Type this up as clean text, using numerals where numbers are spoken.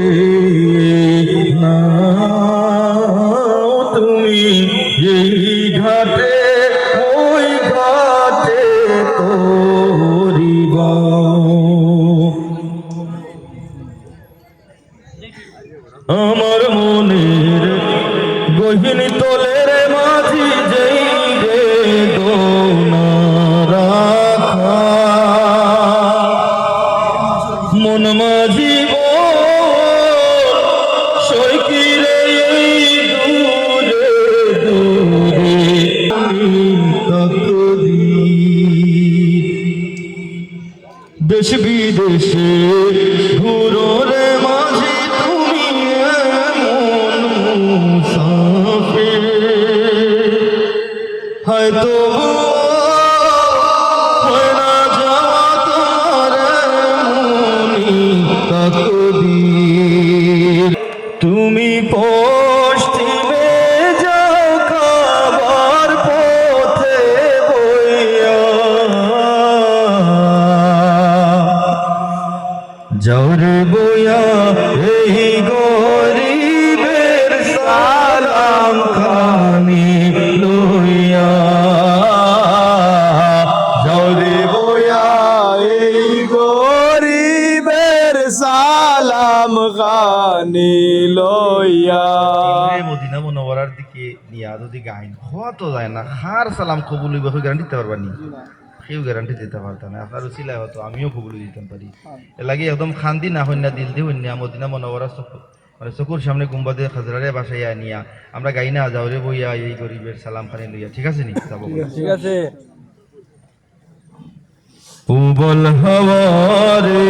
করে না তুমি এই ঘাটে ওই ঘাটে তোরিব আমার মনের গহিনী তোলের মাঝি যেই রে দোনা রাখা মন মাঝি সৈকিরে দূরে দূরে দেশ বিদেশে ঘুরো রে মাঝি তুমি এমন মুসাফির হয়তো হয় না যাওয়া তোমার মনি তকদীর তুমি পশ্চিমে যাও খাবার পথে বইয়া যাও রে বইয়া এই গরিবের সালাম খানি লইয়া যাও রে বইয়া এই গরিবের সালাম খানি লইয়া মদিনা মুনাওয়ারার দিকে নিয়া যদি গাইন হওয়া তো যায় না হার সালাম কবুল হইব গ্যারান্টি দিতে পারবানি কেউ গ্যারান্টি দিতে পারতাম না আপনার উচিলায় হয়তো আমিও কবুল দিতে পারি এর লাগে একদম খান্দি না হইনা দিল দিয়ে হইনা মদিনা মুনাওয়ারা মানে চকুর সামনে গুম্বাদে খাজরারে বাসায় নিয়া আমরা গাই না যাও রে বইয়া এই গরিবের সালাম খানি লইয়া ঠিক আছে নি যাবো ঠিক আছে উবল হাওয়ারে